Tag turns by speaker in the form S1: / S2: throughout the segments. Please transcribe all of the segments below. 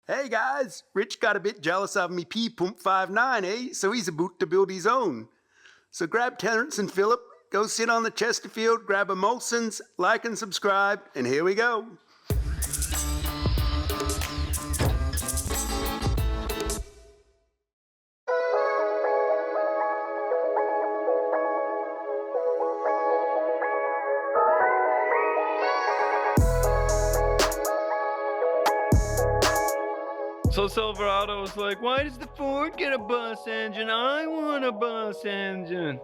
S1: Hey guys, Rich got a bit jealous of me P-pump 59, eh? So he's about to build his own. So grab Terrence and Philip, go sit on the Chesterfield, grab a Molson's, like and subscribe, and here we go.
S2: So Silverado was like, why does the Ford get a bus engine? I want a bus engine.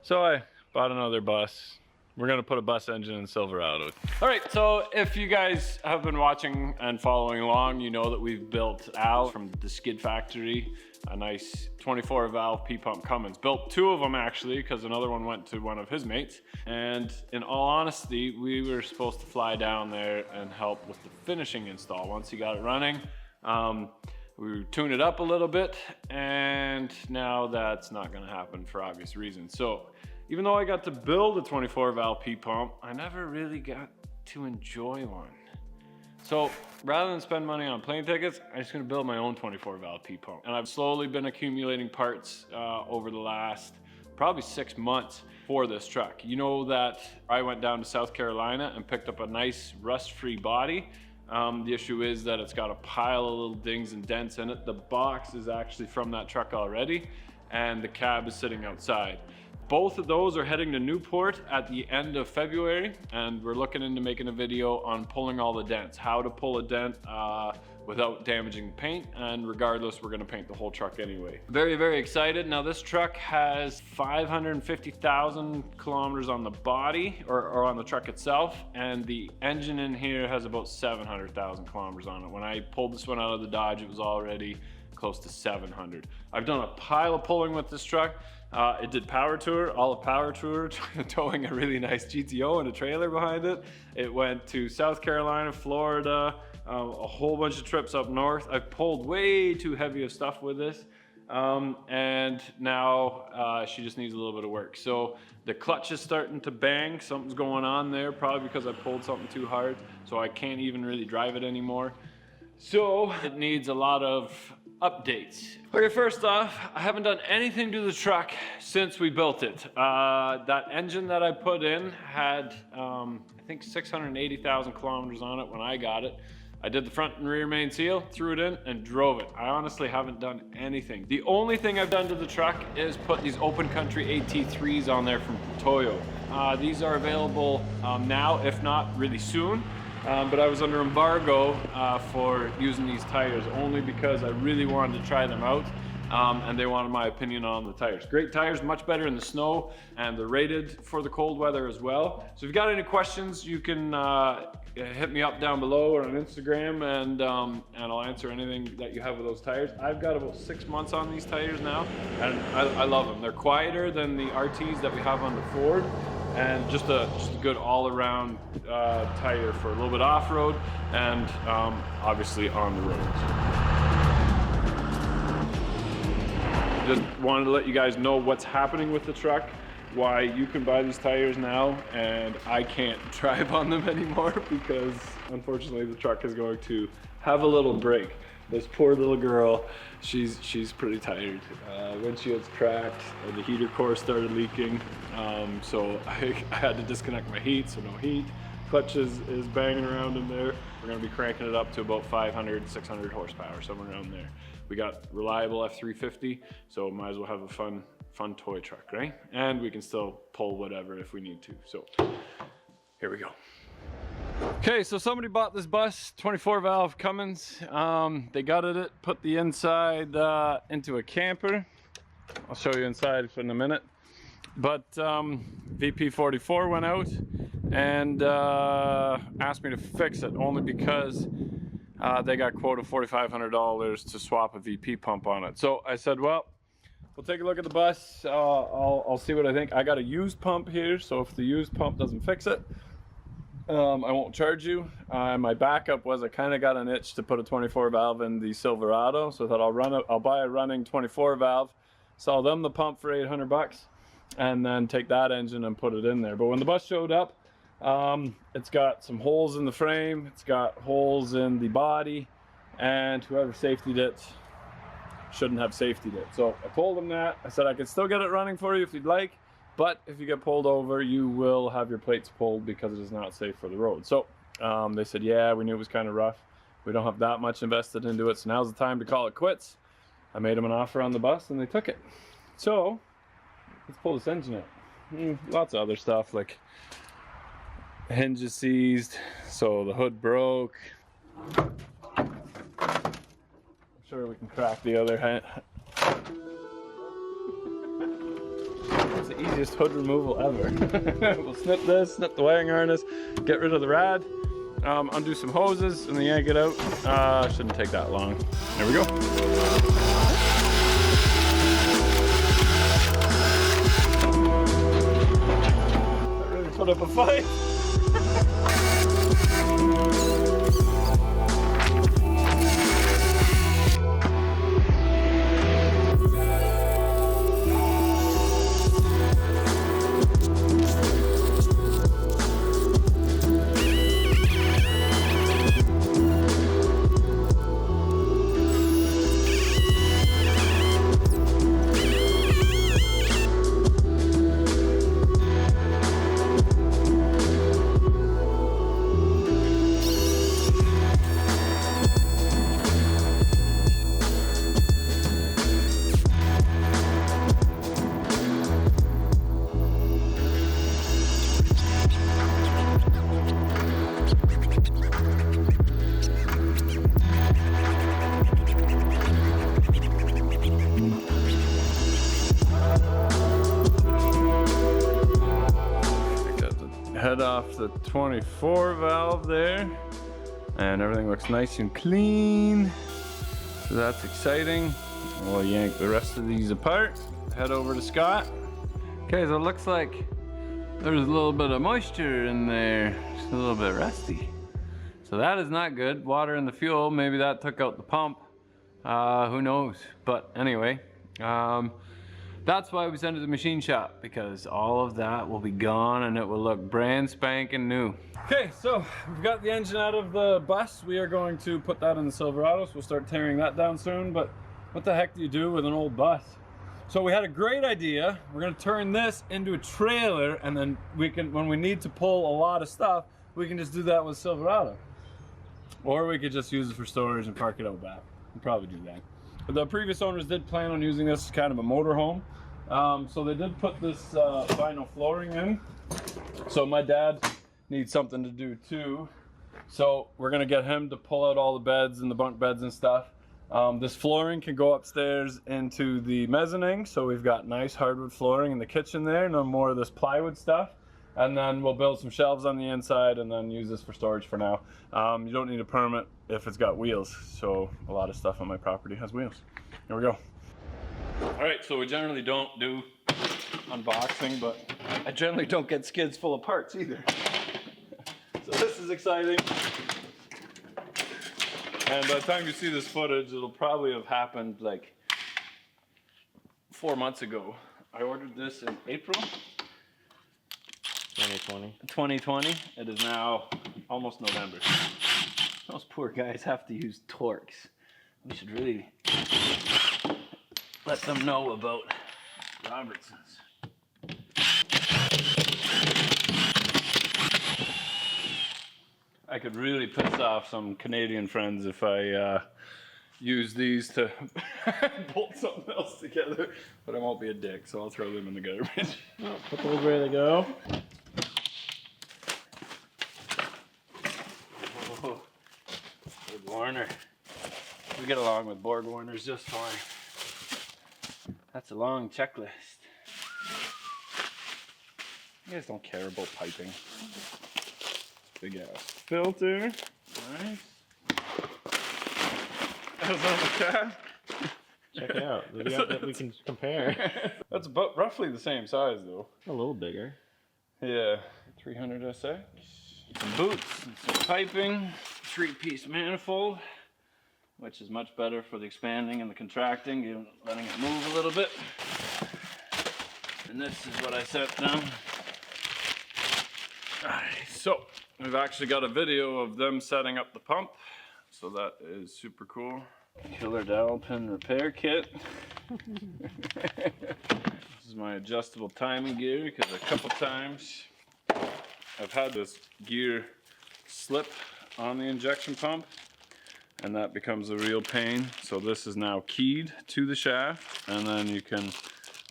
S2: So I bought another bus. We're gonna put a bus engine in Silverado. All right, so if you guys have been watching and following along, you know that we've built Al from the Skid Factory a nice 24 valve P-pump Cummins. Built two of them actually, because another one went to one of his mates. And in all honesty, we were supposed to fly down there and help with the finishing install. Once he got it running, we tuned it up a little bit, and now that's not gonna happen for obvious reasons. So even though I got to build a 24 valve P-pump, I never really got to enjoy one. So rather than spend money on plane tickets, I'm just gonna build my own 24 valve P-pump. And I've slowly been accumulating parts over the last probably 6 months for this truck. You know that I went down to South Carolina and picked up a nice rust-free body. The issue is that it's got a pile of little dings and dents in it. The box is actually from that truck already, and the cab is sitting outside. Both of those are heading to Newport at the end of February, and we're looking into making a video on pulling all the dents, how to pull a dent without damaging the paint, and regardless, we're gonna paint the whole truck anyway. Very, very excited. Now this truck has 550,000 kilometers on the body, or on the truck itself, and the engine in here has about 700,000 kilometers on it. When I pulled this one out of the Dodge, it was already close to 700. I've done a pile of pulling with this truck. It did power tour, all of power tour, towing a really nice GTO and a trailer behind it. It went to South Carolina, Florida, a whole bunch of trips up north. I've pulled way too heavy of stuff with this. And now she just needs a little bit of work. So the clutch is starting to bang. Something's going on there, probably because I pulled something too hard. So I can't even really drive it anymore. So it needs a lot of updates. Okay, first off, I haven't done anything to the truck since we built it. That engine that I put in had, I think 680,000 kilometers on it when I got it. I did the front and rear main seal, threw it in, and drove it. I honestly haven't done anything. The only thing I've done to the truck is put these open country AT3s on there from Toyo. These are available now, if not really soon. But I was under embargo for using these tires only because I really wanted to try them out, and they wanted my opinion on the tires. Great tires, much better in the snow, and they're rated for the cold weather as well. So if you've got any questions, you can hit me up down below or on Instagram, and I'll answer anything that you have with those tires. I've got about 6 months on these tires now, and I love them. They're quieter than the RTs that we have on the Ford, and just a good all-around tire for a little bit off-road and obviously on the roads. Just wanted to let you guys know what's happening with the truck, why you can buy these tires now and I can't drive on them anymore because unfortunately the truck is going to have a little break. This poor little girl, she's pretty tired. Windshield's cracked, and the heater core started leaking. So I had to disconnect my heat, so no heat. Clutch is banging around in there. We're gonna be cranking it up to about 500, 600 horsepower, somewhere around there. We got reliable F350, so might as well have a fun toy truck, right? And we can still pull whatever if we need to. So here we go. Okay, so somebody bought this bus, 24 valve Cummins. They gutted it, put the inside into a camper. I'll show you inside in a minute. But VP44 went out and asked me to fix it only because they got quoted $4,500 to swap a VP pump on it. So I said, well, we'll take a look at the bus. I'll see what I think. I got a used pump here, so if the used pump doesn't fix it, I won't charge you. My backup was I kind of got an itch to put a 24 valve in the Silverado, so I thought I'll buy a running 24 valve, sell them the pump for 800 bucks, and then take that engine and put it in there. But when the bus showed up, it's got some holes in the frame, it's got holes in the body, and whoever safetied it shouldn't have safetied it. So I told them that. I said I could still get it running for you if you'd like, but if you get pulled over, you will have your plates pulled because it is not safe for the road. So they said, yeah, we knew it was kind of rough. We don't have that much invested into it, so now's the time to call it quits. I made them an offer on the bus and they took it. So let's pull this engine out. Lots of other stuff, like hinge is seized, so the hood broke. I'm sure we can crack the other hand. It's the easiest hood removal ever. We'll snip this, snip the wiring harness, get rid of the rad, undo some hoses, and then yank it out. Shouldn't take that long. There we go. That really put up a fight. Head off the 24 valve there, and everything looks nice and clean, so that's exciting. We'll yank the rest of these apart, head over to Scott. Okay, so it looks like there's a little bit of moisture in there, just a little bit rusty, so that is not good. Water in the fuel, maybe that took out the pump, who knows. But anyway, that's why we send it to the machine shop, because all of that will be gone and it will look brand spanking new. Okay, so we've got the engine out of the bus. We are going to put that in the Silverado, so we'll start tearing that down soon. But what the heck do you do with an old bus? So we had a great idea. We're gonna turn this into a trailer, and then we can, when we need to pull a lot of stuff, we can just do that with Silverado. Or we could just use it for storage and park it out back. We'll probably do that. The previous owners did plan on using this as kind of a motorhome. So they did put this vinyl flooring in. So my dad needs something to do too. So we're gonna get him to pull out all the beds and the bunk beds and stuff. This flooring can go upstairs into the mezzanine. So we've got nice hardwood flooring in the kitchen there, no more of this plywood stuff. And then we'll build some shelves on the inside and then use this for storage for now. You don't need a permit if it's got wheels. So a lot of stuff on my property has wheels. Here we go. All right, so we generally don't do unboxing, but I generally don't get skids full of parts either. So this is exciting. And by the time you see this footage, it'll probably have happened like 4 months ago. I ordered this in April. 2020. It is now almost November. Those poor guys have to use Torx. We should really let them know about Robertsons. I could really piss off some Canadian friends if I use these to bolt something else together, but I won't be a dick, so I'll throw them in the garbage.
S3: Oh, put those where they go.
S2: Oh, Borg Warner. We get along with Borg Warners just fine. That's a long checklist. You guys don't care about piping. Big ass filter. Nice. That was on the cab.
S3: Check it out. We can compare.
S2: That's about roughly the same size though.
S3: A little bigger.
S2: Yeah. 300 SX. Some boots and some piping. 3-piece manifold, which is much better for the expanding and the contracting, even letting it move a little bit. And this is what I set them. Alright, so we've actually got a video of them setting up the pump. so that is super cool. Killer dowel pin repair kit. This is my adjustable timing gear because a couple times I've had this gear slip on the injection pump and that becomes a real pain. So this is now keyed to the shaft, and then you can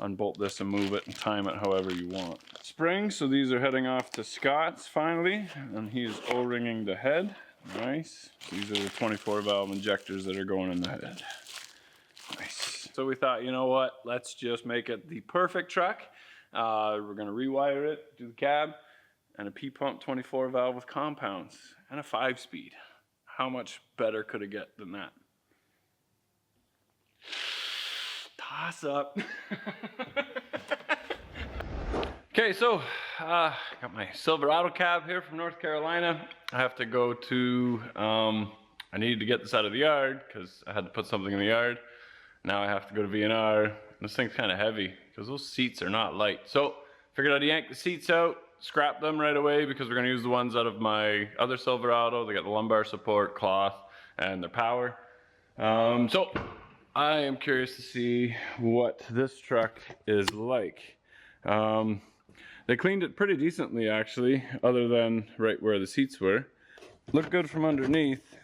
S2: unbolt this and move it and time it however you want. Springs, so these are heading off to Scott's finally, and he's O-ringing the head. Nice. These are the 24 valve injectors that are going in the head. Nice. So we thought, you know what, let's just make it the perfect truck. We're gonna rewire it, do the cab, and a P-pump 24 valve with compounds, and a 5-speed. How much better could it get than that? Toss up. Okay, so got my Silverado cab here from North Carolina. I have to go to, I needed to get this out of the yard because I had to put something in the yard. Now I have to go to V&R. This thing's kind of heavy because those seats are not light. So figured I'd yank the seats out, scrap them right away because we're gonna use the ones out of my other Silverado. They got the lumbar support, cloth, and their power. So I am curious to see what this truck is like. They cleaned it pretty decently actually, other than right where the seats were. Look good from underneath.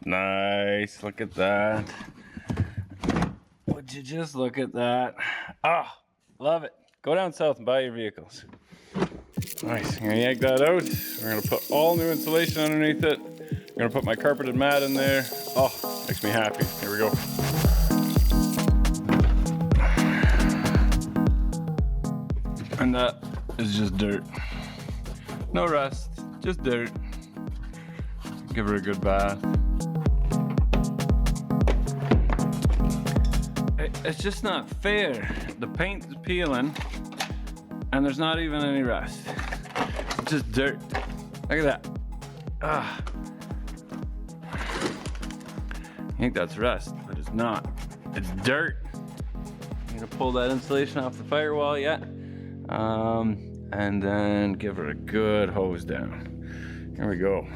S2: Nice, look at that. Would you just look at that? Ah, love it. Go down south and buy your vehicles. Nice, I'm gonna yank that out. We're gonna put all new insulation underneath it. I'm gonna put my carpeted mat in there. Oh, makes me happy. Here we go. And that is just dirt. No rust, just dirt. Give her a good bath. It's just not fair. The paint is peeling and there's not even any rust. It's just dirt. Look at that. Ah. I think that's rust, but it's not. It's dirt. I'm gonna pull that insulation off the firewall yet. And then give her a good hose down. Here we go.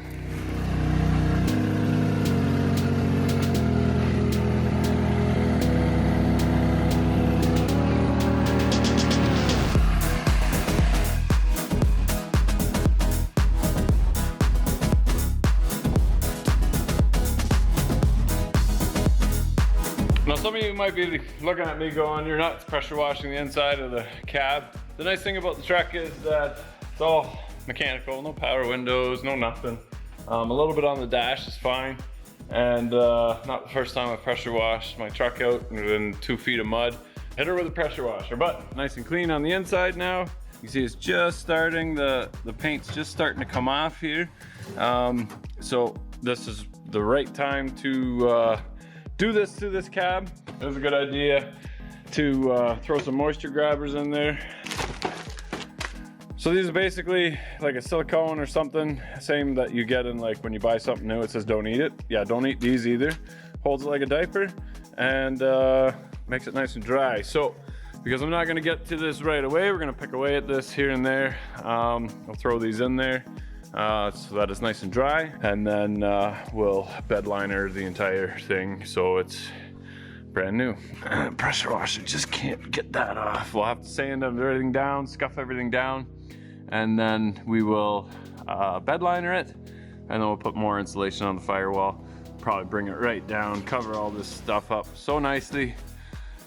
S2: Now some of you might be looking at me going, you're nuts pressure washing the inside of the cab. The nice thing about the truck is that it's all mechanical, no power windows, no nothing. A little bit on the dash is fine. And not the first time I pressure washed my truck out in 2 feet of mud. Hit her with a pressure washer, but nice and clean on the inside now. You see it's just starting, the paint's just starting to come off here. So this is the right time to do this to this cab. It was a good idea to throw some moisture grabbers in there. So these are basically like a silicone or something, same that you get in like when you buy something new, it says don't eat it. Yeah, don't eat these either. Holds it like a diaper and makes it nice and dry. So because I'm not gonna get to this right away, we're gonna pick away at this here and there. I'll throw these in there so that it's nice and dry, and then we'll bed liner the entire thing so it's brand new. Pressure washer just can't get that off. We'll have to sand everything down, scuff everything down, and then we will bed liner it, and then we'll put more insulation on the firewall. Probably bring it right down, cover all this stuff up so nicely,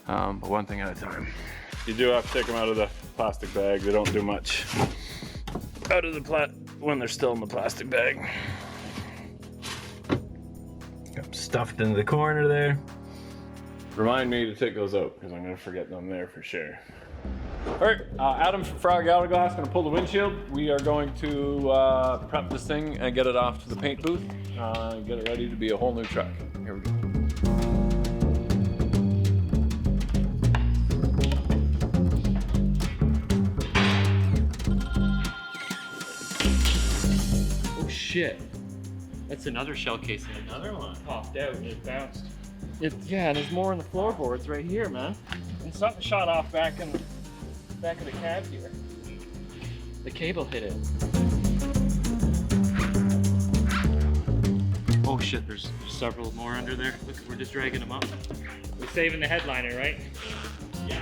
S2: but one thing at a time. You do have to take them out of the plastic bag. They don't do much out of the when they're still in the plastic bag. Got them stuffed into the corner there. Remind me to take those out because I'm gonna forget them there for sure. All right, Adam from Frog Hourglass gonna pull the windshield. We are going to prep this thing and get it off to the paint booth. Get it ready to be a whole new truck. Here we go.
S3: Oh shit. That's another shell casing. Another one. Popped out, it bounced. Yeah, and there's more in the floorboards right here, man. And something shot off back in the back of the cab here. The cable hit it. Oh shit, there's several more under there. Look, we're just dragging them up. We're saving the headliner, right? Yeah.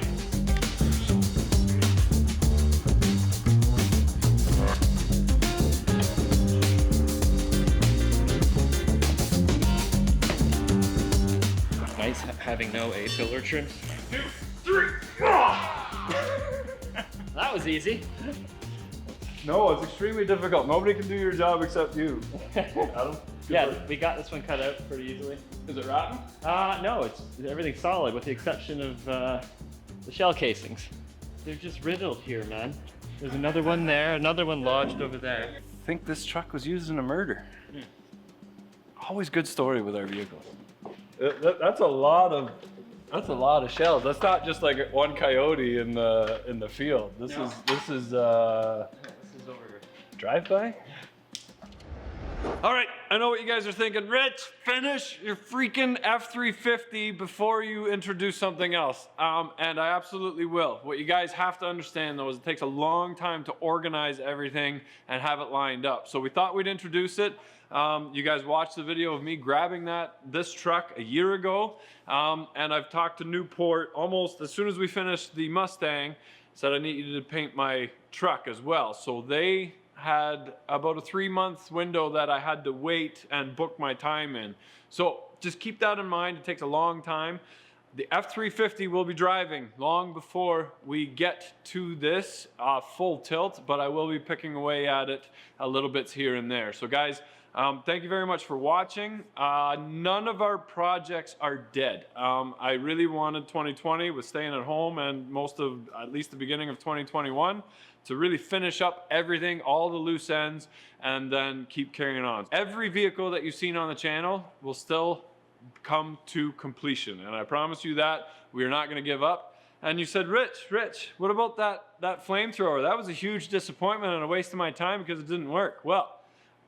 S3: Nice having no A-pillar trim. 2, 3, that was easy.
S2: No, it's extremely difficult. Nobody can do your job except you. Adam?
S3: Yeah, we got this one cut out pretty easily.
S2: Is it rotten?
S3: No, everything's solid with the exception of the shell casings. They're just riddled here, man. There's another one there, another one lodged over there.
S2: I think this truck was used in a murder. Always good story with our vehicles. That's a lot of shells. That's not just like one coyote in the field. This is over drive-by. All right, I know what you guys are thinking. Rich, finish your freaking F350 before you introduce something else. And I absolutely will. What you guys have to understand though is it takes a long time to organize everything and have it lined up. So we thought we'd introduce it. You guys watched the video of me grabbing this truck a year ago. And I've talked to Newport almost as soon as we finished the Mustang, said I needed to paint my truck as well. So they had about a 3-month window that I had to wait and book my time in. So just keep that in mind. It takes a long time. The F350 will be driving long before we get to this full tilt, but I will be picking away at it a little bits here and there. So guys, thank you very much for watching. None of our projects are dead. I really wanted 2020 with staying at home and most of, at least the beginning of 2021, to really finish up everything, all the loose ends, and then keep carrying on. Every vehicle that you've seen on the channel will still come to completion, and I promise you that we are not gonna give up. And you said, Rich, what about that flamethrower? That was a huge disappointment and a waste of my time because it didn't work. Well,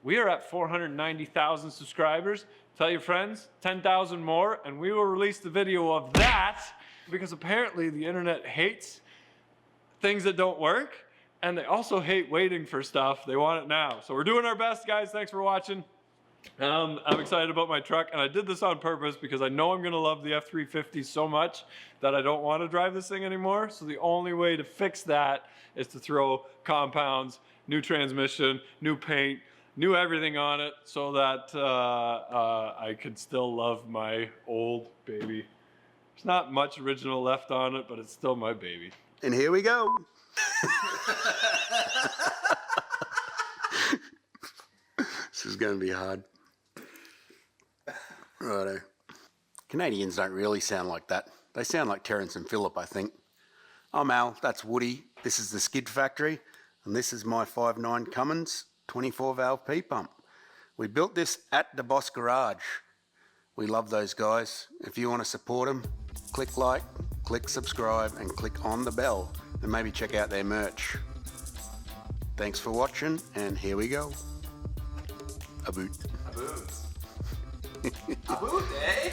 S2: we are at 490,000 subscribers. Tell your friends, 10,000 more, and we will release the video of that because apparently the internet hates things that don't work, and they also hate waiting for stuff. They want it now. So we're doing our best, guys. Thanks for watching. I'm excited about my truck, and I did this on purpose because I know I'm gonna love the F350 so much that I don't want to drive this thing anymore. So the only way to fix that is to throw compounds, new transmission, new paint, new everything on it so that I could still love my old baby. There's not much original left on it, but it's still my baby.
S1: And here we go. This is going to be hard. Righto. Canadians don't really sound like that. They sound like Terrence and Phillip, I think. I'm Al, that's Woody. This is the Skid Factory, and this is my 5.9 Cummins 24 valve P-pump. We built this at the Boss Garage. We love those guys. If you want to support them, click like, click subscribe, and click on the bell, and maybe check out their merch. Thanks for watching, and here we go. A boot.
S4: A boot. A boot, eh?